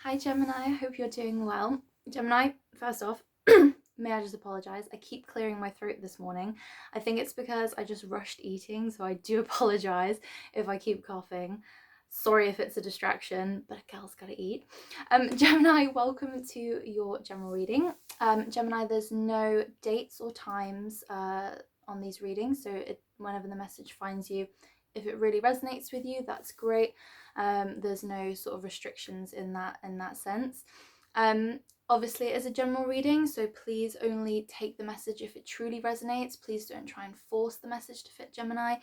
Hi Gemini, I hope you're doing well. Gemini, first off, may I just apologise? I keep clearing my throat this morning. I think it's because I just rushed eating, so I do apologise if I keep coughing. Sorry if it's a distraction, but a girl's gotta eat. Gemini, welcome to your general reading. Gemini, there's no dates or times on these readings, so whenever the message finds you, if it really resonates with you, that's great. There's no sort of restrictions in that sense. Obviously, it is a general reading, so please only take the message if it truly resonates. Please don't try and force the message to fit Gemini.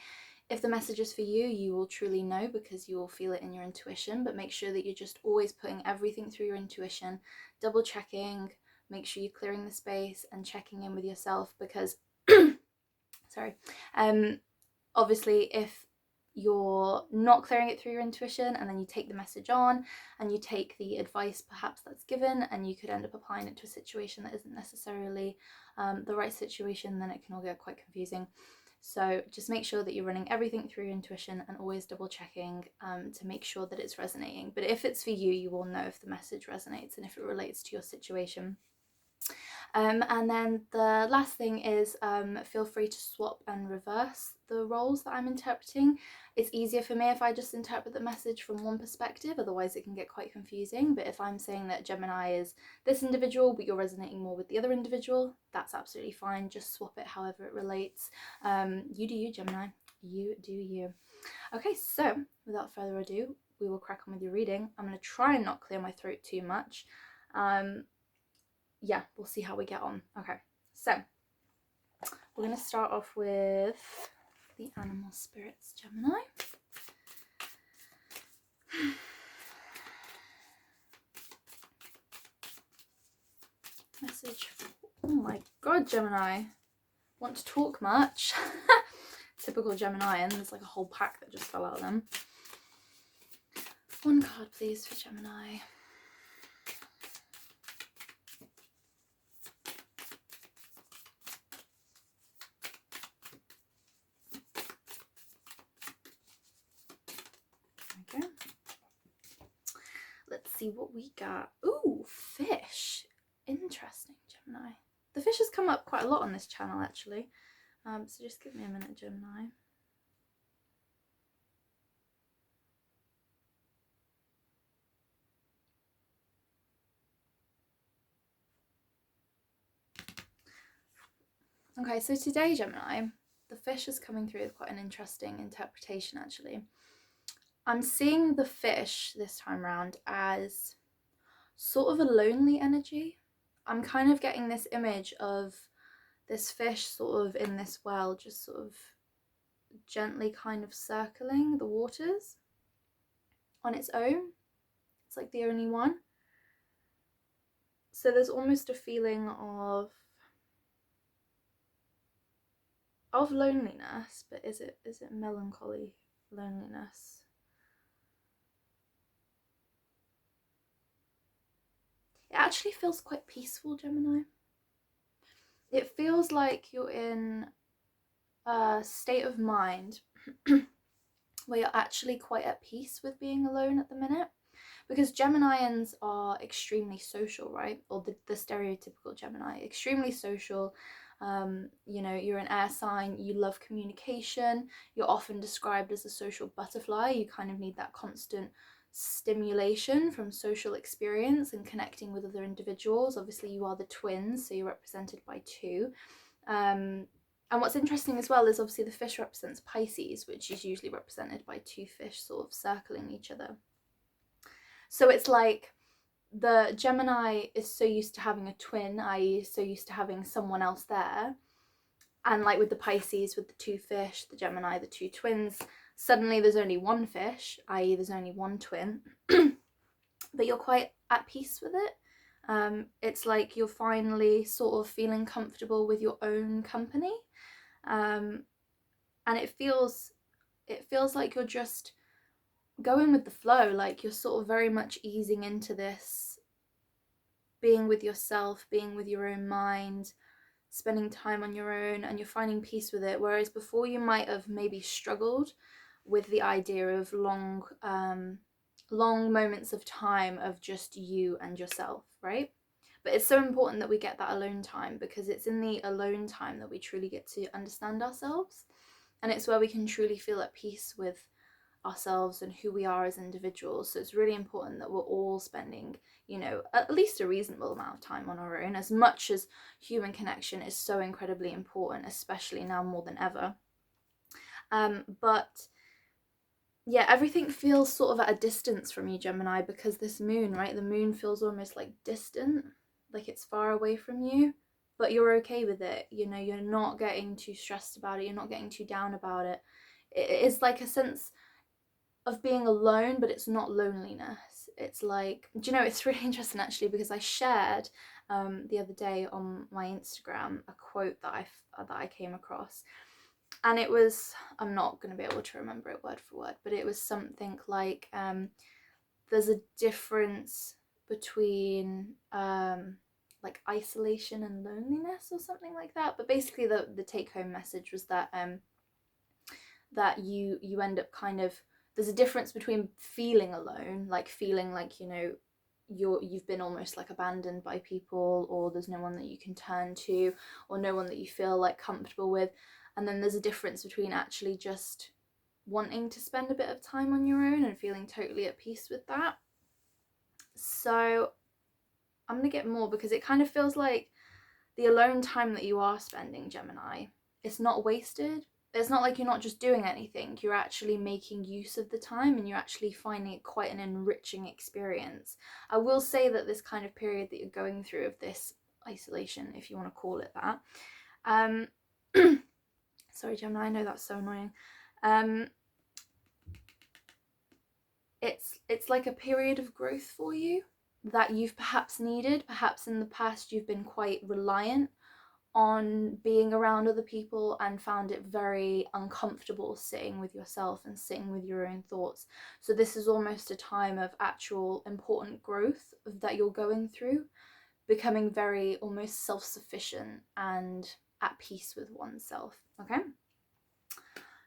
If the message is for you, you will truly know because you will feel it in your intuition, but make sure that you're just always putting everything through your intuition, double checking, make sure you're clearing the space and checking in with yourself because, sorry, obviously if you're not clearing it through your intuition and then you take the message on and you take the advice perhaps that's given and you could end up applying it to a situation that isn't necessarily the right situation, then it can all get quite confusing. So just make sure that you're running everything through your intuition and always double checking to make sure that it's resonating. But if it's for you, you will know if the message resonates and if it relates to your situation. And then the last thing is feel free to swap and reverse the roles that I'm interpreting. It's easier for me if I just interpret the message from one perspective, otherwise it can get quite confusing. But if I'm saying that Gemini is this individual, but you're resonating more with the other individual, that's absolutely fine. Just swap it however it relates. You do you, Gemini. You do you. Okay, so without further ado, we will crack on with your reading. I'm going to try and not clear my throat too much. Yeah, we'll see how we get on. Okay, so we're going to start off with the animal spirits, Gemini. Message. Oh my god, Gemini. Want to talk much? Typical Gemini, and there's like a whole pack that just fell out of them. One card, please, for Gemini. Okay. Let's see what we got. Ooh, fish. Interesting, Gemini. The fish has come up quite a lot on this channel, actually. So just give me a minute, Gemini. Okay, so today, Gemini, the fish is coming through with quite an interesting interpretation, actually. I'm seeing the fish this time around as sort of a lonely energy. I'm kind of getting this image of this fish sort of in this well, just sort of gently kind of circling the waters on its own. It's like the only one. So there's almost a feeling of loneliness, but is it melancholy loneliness? It actually feels quite peaceful, Gemini. It feels like you're in a state of mind where you're actually quite at peace with being alone at the minute. Because Geminians are extremely social, right? Or the stereotypical Gemini, extremely social. You know, you're an air sign, you love communication, you're often described as a social butterfly. You kind of need that constant stimulation from social experience and connecting with other individuals. Obviously, you are the twins, so you're represented by two. And what's interesting as well is obviously the fish represents Pisces, which is usually represented by two fish sort of circling each other. So it's like the Gemini is so used to having a twin, i.e. so used to having someone else there. And like with the Pisces, with the two fish, the Gemini, the two twins, suddenly there's only one fish, i.e. there's only one twin. But you're quite at peace with it. It's like you're finally sort of feeling comfortable with your own company. And it feels like you're just going with the flow, like you're sort of very much easing into this, being with yourself, being with your own mind, spending time on your own, and you're finding peace with it. Whereas before you might have maybe struggled with the idea of long long moments of time of just you and yourself, right? But it's so important that we get that alone time, because it's in the alone time that we truly get to understand ourselves, and it's where we can truly feel at peace with ourselves and who we are as individuals. So it's really important that we're all spending, you know, at least a reasonable amount of time on our own, as much as human connection is so incredibly important, especially now more than ever. But yeah, everything feels sort of at a distance from you, Gemini, because this moon, right? The moon feels almost like distant, like it's far away from you, but you're okay with it. You know, you're not getting too stressed about it. You're not getting too down about it. It's like a sense of being alone, but it's not loneliness. It's like, do you know, it's really interesting actually, because I shared the other day on my Instagram a quote that I came across. And it was, I'm not going to be able to remember it word for word, but it was something like, there's a difference between like isolation and loneliness, or something like that. But basically the take home message was that that you end up kind of, there's a difference between feeling alone, like feeling like, you know, you've been almost like abandoned by people, or there's no one that you can turn to, or no one that you feel like comfortable with. And then there's a difference between actually just wanting to spend a bit of time on your own and feeling totally at peace with that. So I'm going to get more, because it kind of feels like the alone time that you are spending, Gemini, it's not wasted. It's not like you're not just doing anything. You're actually making use of the time, and you're actually finding it quite an enriching experience. I will say that this kind of period that you're going through, of this isolation, if you want to call it that, sorry, Gemini, I know that's so annoying. It's like a period of growth for you that you've perhaps needed. Perhaps in the past you've been quite reliant on being around other people and found it very uncomfortable sitting with yourself and sitting with your own thoughts. So this is almost a time of actual important growth that you're going through, becoming very almost self-sufficient and at peace with oneself. Okay,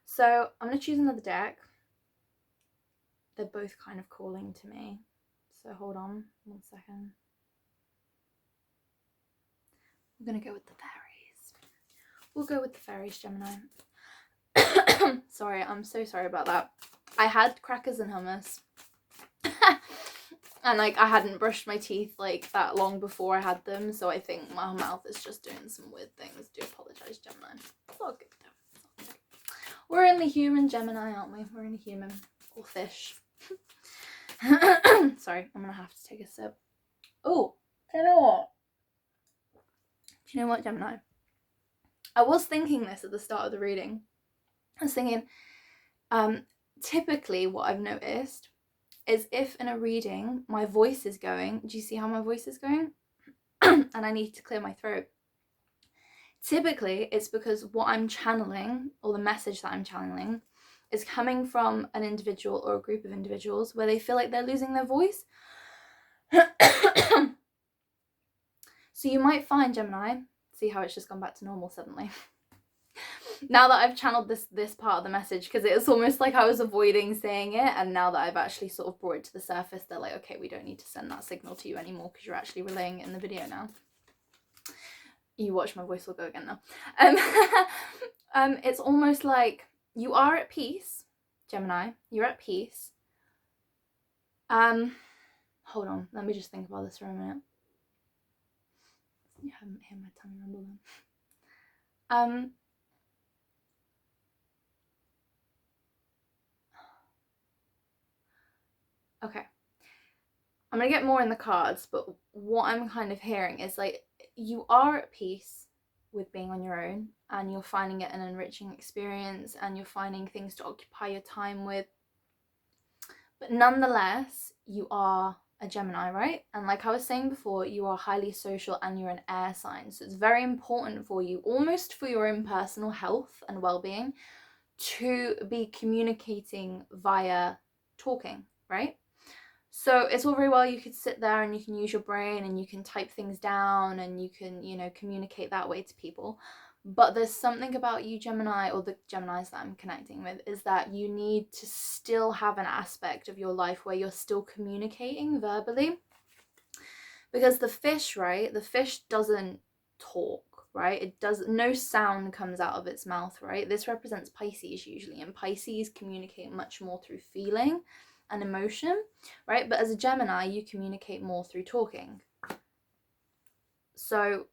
so I'm going to choose another deck. They're both kind of calling to me, so hold on 1 second. I'm going to go with the fairies. We'll go with the fairies, Gemini. Sorry, I'm so sorry about that. I had crackers and hummus. And like, I hadn't brushed my teeth like that long before I had them, so I think my mouth is just doing some weird things. Do apologise, Gemini. It's all good though. It's all good. We're only human, Gemini, aren't we? We're only human. Or fish. Sorry, I'm gonna have to take a sip. Oh, do you know what? Do you know what, Gemini? I was thinking this at the start of the reading. I was thinking, typically what I've noticed is if in a reading my voice is going, do you see how my voice is going? And I need to clear my throat. Typically it's because what I'm channeling, or the message that I'm channeling, is coming from an individual or a group of individuals where they feel like they're losing their voice. So you might find, Gemini, see how it's just gone back to normal suddenly. Now that I've channeled this part of the message, because it was almost like I was avoiding saying it, and now that I've actually sort of brought it to the surface, they're like, okay, we don't need to send that signal to you anymore, because you're actually relaying it in the video now. You watch, my voice will go again now. It's almost like you are at peace, Gemini. You're at peace. Hold on, let me just think about this for a minute. You haven't heard my tongue rumble then. Okay, I'm gonna get more in the cards, but what I'm kind of hearing is like, you are at peace with being on your own, and you're finding it an enriching experience, and you're finding things to occupy your time with. But nonetheless, you are a Gemini, right? And like I was saying before, you are highly social and you're an air sign. So it's very important for you, almost for your own personal health and well-being, to be communicating via talking, right? So it's all very well, you could sit there and you can use your brain and you can type things down and you can, you know, communicate that way to people. But there's something about you, Gemini, or the Geminis that I'm connecting with, is that you need to still have an aspect of your life where you're still communicating verbally. Because the fish, right, the fish doesn't talk, right? It does, no sound comes out of its mouth, right? This represents Pisces usually, and Pisces communicate much more through feeling and emotion, right? But as a Gemini, you communicate more through talking. So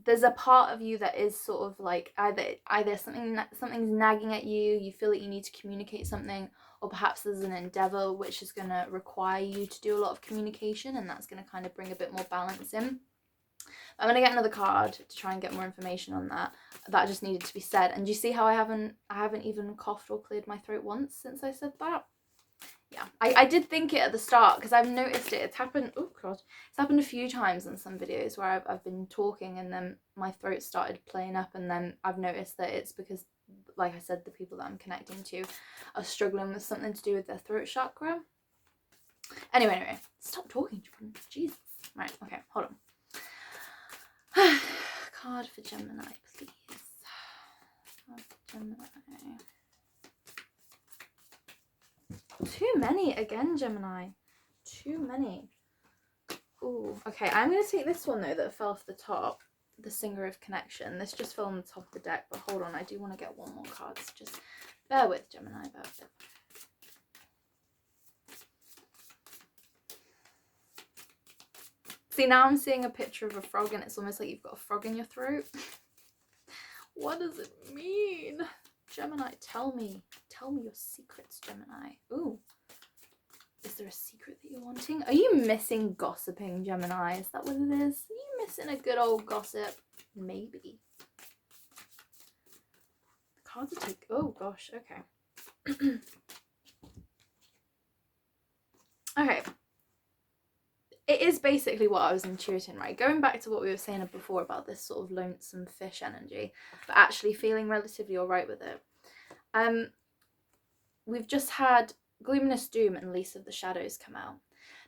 there's a part of you that is sort of like either something's nagging at you, you feel that you need to communicate something, or perhaps there's an endeavor which is going to require you to do a lot of communication, and that's going to kind of bring a bit more balance in. I'm going to get another card to try and get more information on that. That just needed to be said. And do you see how I haven't even coughed or cleared my throat once since I said that? Yeah, I did think it at the start, because I've noticed it. It's happened, oh god, it's happened a few times in some videos where I've been talking and then my throat started playing up, and then I've noticed that it's because, like I said, the people that I'm connecting to are struggling with something to do with their throat chakra. Anyway, stop talking, Jordan. Jesus. Right, okay, hold on. Card for Gemini, please. Card for Gemini. Too many again, Gemini. Too many. Ooh, okay. I'm going to take this one, though, that fell off the top. The Singer of Connection. This just fell on the top of the deck, but hold on. I do want to get one more card. So just bear with, Gemini. Bear with. See, now I'm seeing a picture of a frog, and it's almost like you've got a frog in your throat. What does it mean? Gemini, tell me. Tell me your secrets, Gemini. Ooh. Is there a secret that you're wanting? Are you missing gossiping, Gemini? Is that what it is? Are you missing a good old gossip? Maybe. The cards are taking... Oh, gosh. Okay. Okay. It is basically what I was intuiting, right? Going back to what we were saying before about this sort of lonesome fish energy, but actually feeling relatively alright with it. We've just had Gloomness Doom and Lease of the Shadows come out.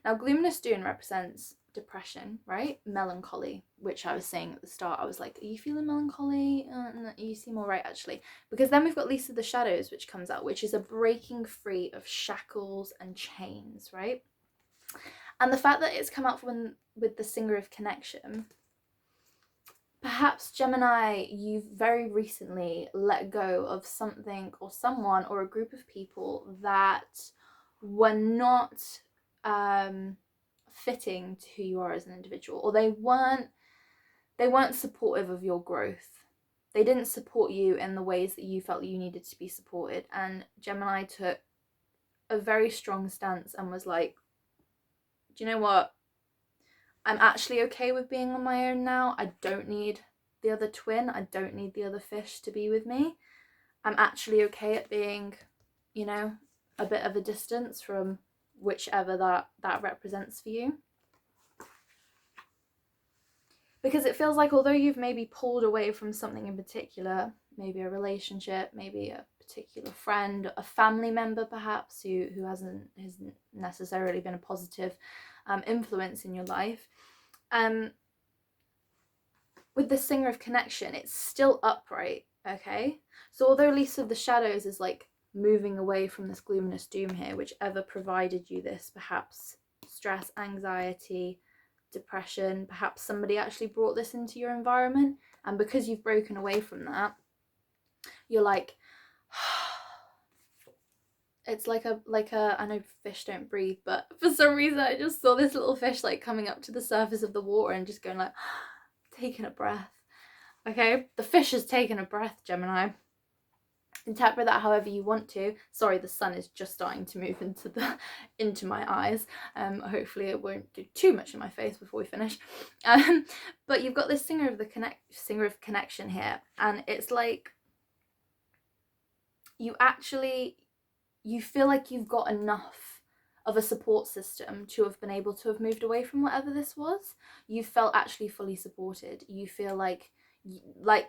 Now, Gloomness Doom represents depression, right? Melancholy, which I was saying at the start. I was like, are you feeling melancholy? You seem all right, actually. Because then we've got Lease of the Shadows, which comes out, which is a breaking free of shackles and chains, right? And the fact that it's come out with the Singer of Connection, perhaps, Gemini, you've very recently let go of something or someone or a group of people that were not fitting to who you are as an individual, or they weren't supportive of your growth. They didn't support you in the ways that you felt you needed to be supported. And Gemini took a very strong stance and was like, do you know what? I'm actually okay with being on my own now. I don't need the other twin. I don't need the other fish to be with me. I'm actually okay at being, you know, a bit of a distance from whichever that represents for you. Because it feels like although you've maybe pulled away from something in particular, maybe a relationship, maybe a particular friend, a family member perhaps who hasn't necessarily been a positive influence in your life, with the Singer of Connection, it's still upright, okay? So although Lease of the Shadows is like moving away from this gloominess doom here, whichever provided you this, perhaps stress, anxiety, depression, perhaps somebody actually brought this into your environment, and because you've broken away from that, you're like, it's like a I know fish don't breathe, but for some reason I just saw this little fish like coming up to the surface of the water and just going like, taking a breath. Okay, the fish has taken a breath, Gemini. Interpret that however you want to. Sorry, the sun is just starting to move into my eyes. Hopefully it won't do too much in my face before we finish. But you've got this Singer of Connection here, and it's like you feel like you've got enough of a support system to have been able to have moved away from whatever this was. You felt actually fully supported. You feel like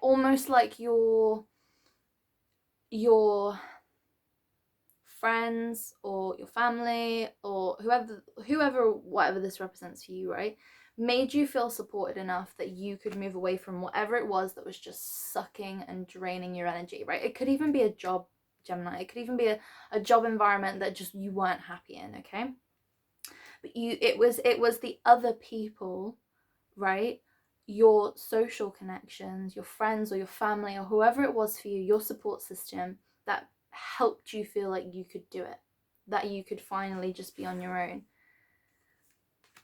almost like your friends or your family or whoever whatever this represents for you, right, made you feel supported enough that you could move away from whatever it was that was just sucking and draining your energy, right? It could even be a job, Gemini. It could even be a job environment that just you weren't happy in, okay? But it was the other people, right? Your social connections, your friends or your family or whoever it was for you, your support system that helped you feel like you could do it, that you could finally just be on your own.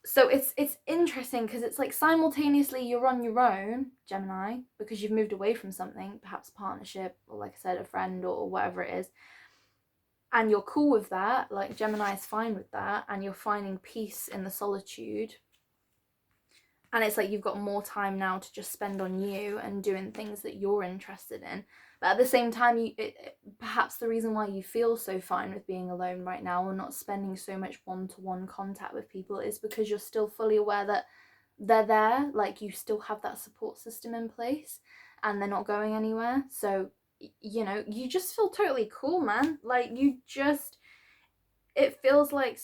So it's interesting because it's like simultaneously you're on your own, Gemini, because you've moved away from something, perhaps a partnership or, like I said, a friend or whatever it is, and you're cool with that, like Gemini is fine with that, and you're finding peace in the solitude, and it's like you've got more time now to just spend on you and doing things that you're interested in. But at the same time, perhaps the reason why you feel so fine with being alone right now or not spending so much one-to-one contact with people is because you're still fully aware that they're there, like you still have that support system in place and they're not going anywhere. So, you know, you just feel totally cool, man. Like it feels like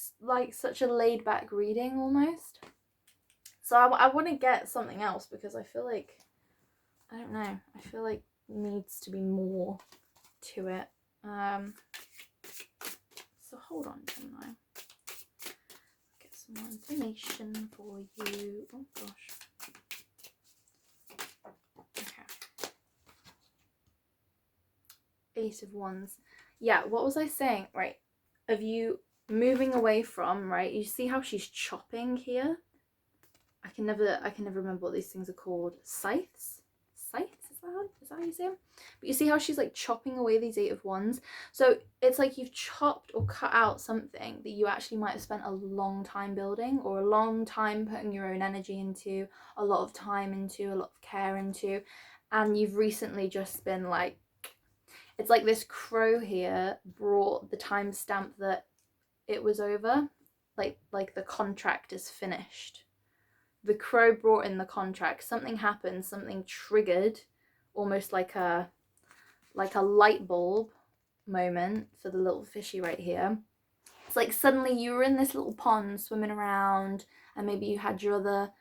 such a laid-back reading almost. So I want to get something else because I feel like, I don't know, I feel like needs to be more to it. So hold on, Gemini. Get some more information for you. Oh gosh. Okay. Ace of Wands. Yeah, what was I saying? Right. Of you moving away from, right? You see how she's chopping here? I can never remember what these things are called. Scythes? Scythes? Is that how you say them? But you see how she's like chopping away these Eight of Wands? So it's like you've chopped or cut out something that you actually might have spent a long time building or a long time putting your own energy into, a lot of time into, a lot of care into, and you've recently just been like, it's like this crow here brought the timestamp that it was over, like the contract is finished. The crow brought in the contract. Something happened, something triggered, almost like a light bulb moment for the little fishy right here. It's like suddenly you were in this little pond swimming around and maybe you had your other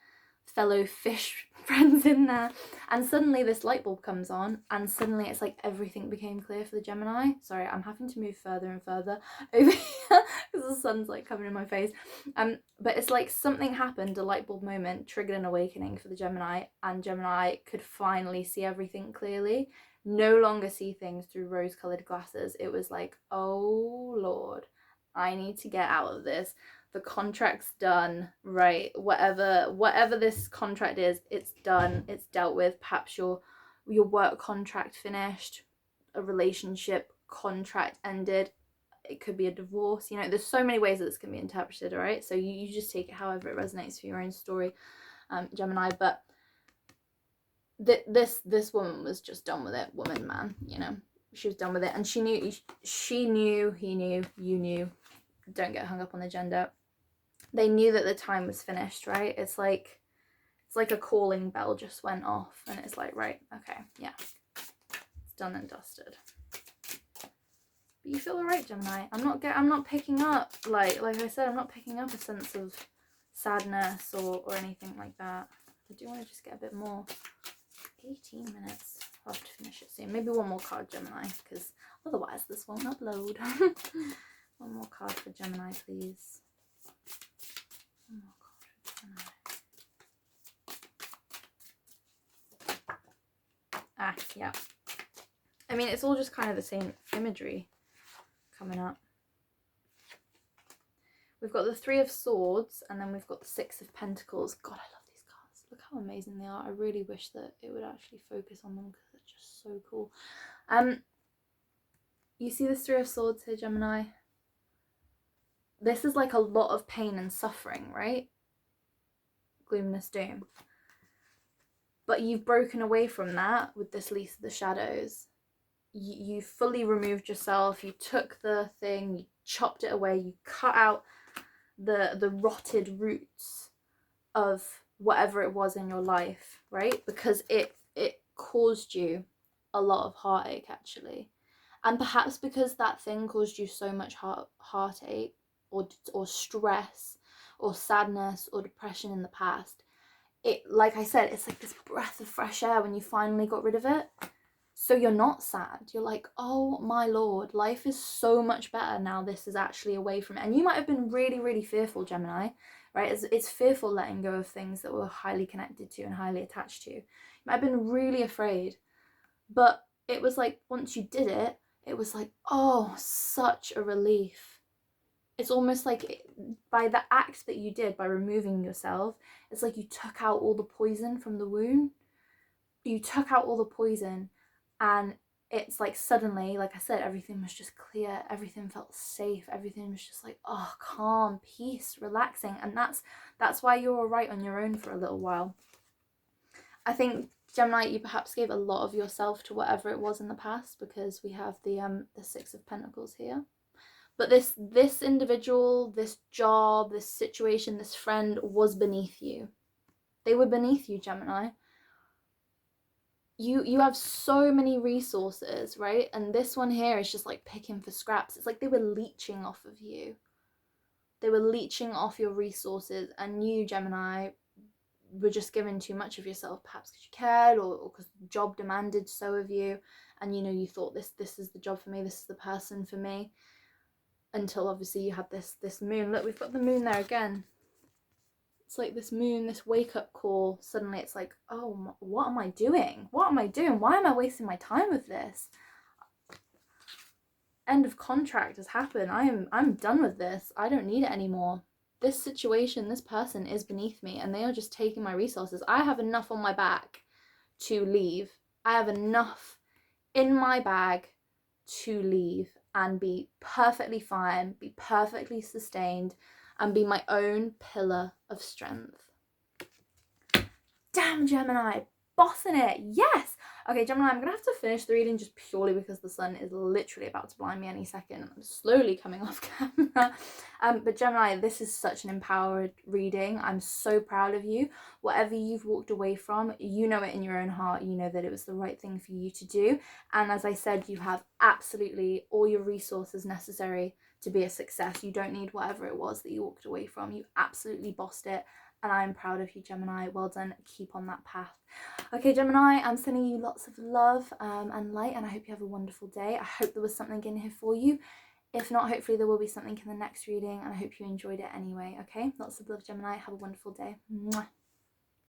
fellow fish friends in there, and suddenly this light bulb comes on and suddenly it's like everything became clear for the Gemini. Sorry, I'm having to move further and further over here because the sun's like coming in my face. But it's like something happened, a light bulb moment triggered an awakening for the Gemini, and Gemini could finally see everything clearly, no longer see things through rose-colored glasses. It was like, oh Lord, I need to get out of this. The contract's done, right? Whatever this contract is, it's done, it's dealt with. Perhaps your work contract finished, a relationship contract ended, it could be a divorce, you know, there's so many ways that this can be interpreted, all right? So you just take it however it resonates for your own story, Gemini. But this woman was just done with it, woman, man, you know, she was done with it, and she knew, he knew, you knew. Don't get hung up on the gender. They knew that the time was finished, right? It's like a calling bell just went off and it's like, right, okay, yeah, it's done and dusted. But you feel alright, Gemini. I'm not picking up, like I said, I'm not picking up a sense of sadness or anything like that. I do want to just get a bit more. 18 minutes. I'll have to finish it soon. Maybe one more card, Gemini, because otherwise this won't upload. One more card for Gemini, please. One more card for Gemini. Yeah. I mean, it's all just kind of the same imagery coming up. We've got the Three of Swords, and then we've got the Six of Pentacles. God, I love these cards. Look how amazing they are. I really wish that it would actually focus on them because they're just so cool. You see this Three of Swords here, Gemini? This is like a lot of pain and suffering, right? Gloomness, doom. But you've broken away from that with this Lease of the Shadows. You fully removed yourself. You took the thing, you chopped it away, you cut out the rotted roots of whatever it was in your life, right? Because it caused you a lot of heartache, actually. And perhaps because that thing caused you so much heartache or stress or sadness or depression in the past, it, like I said, it's like this breath of fresh air when you finally got rid of it. So you're not sad. You're like, oh my Lord, life is so much better now this is actually away from it. And you might have been really, really fearful, Gemini, right? It's fearful letting go of things that we're highly connected to and highly attached to. You might have been really afraid. But it was like, once you did it, it was like, oh, such a relief. It's almost like by the act that you did, by removing yourself, it's like you took out all the poison from the wound. You took out all the poison, and it's like suddenly, like I said, everything was just clear. Everything felt safe. Everything was just like, oh, calm, peace, relaxing. And that's why you're all right on your own for a little while. I think, Gemini, you perhaps gave a lot of yourself to whatever it was in the past, because we have the Six of Pentacles here. But this individual, this job, this situation, this friend was beneath you. They were beneath you, Gemini. You have so many resources, right? And this one here is just like picking for scraps. It's like they were leeching off of you. They were leeching off your resources, and you, Gemini, were just giving too much of yourself, perhaps because you cared, or because the job demanded so of you, and you thought this is the job for me, this is the person for me, until obviously you had this moon. Look, we've got the moon there again. It's like this moon, this wake-up call. Suddenly it's like, oh, what am I doing? What am I doing? Why am I wasting my time with this? End of contract has happened. I'm done with this. I don't need it anymore. This situation, this person is beneath me, and they are just taking my resources. I have enough on my back to leave. I have enough in my bag to leave and be perfectly fine, be perfectly sustained, and be my own pillar of strength. Damn, Gemini, bossing it. Yes. Okay, Gemini, I'm gonna have to finish the reading just purely because the sun is literally about to blind me any second. I'm slowly coming off camera. But Gemini, this is such an empowered reading. I'm so proud of you. Whatever you've walked away from, you know it in your own heart. You know that it was the right thing for you to do. And as I said, you have absolutely all your resources necessary to be a success. You don't need whatever it was that you walked away from. You absolutely bossed it. And I'm proud of you, Gemini. Well done. Keep on that path. Okay, Gemini, I'm sending you lots of love and light, and I hope you have a wonderful day. I hope there was something in here for you. If not, hopefully there will be something in the next reading, and I hope you enjoyed it anyway, okay? Lots of love, Gemini. Have a wonderful day. Mwah.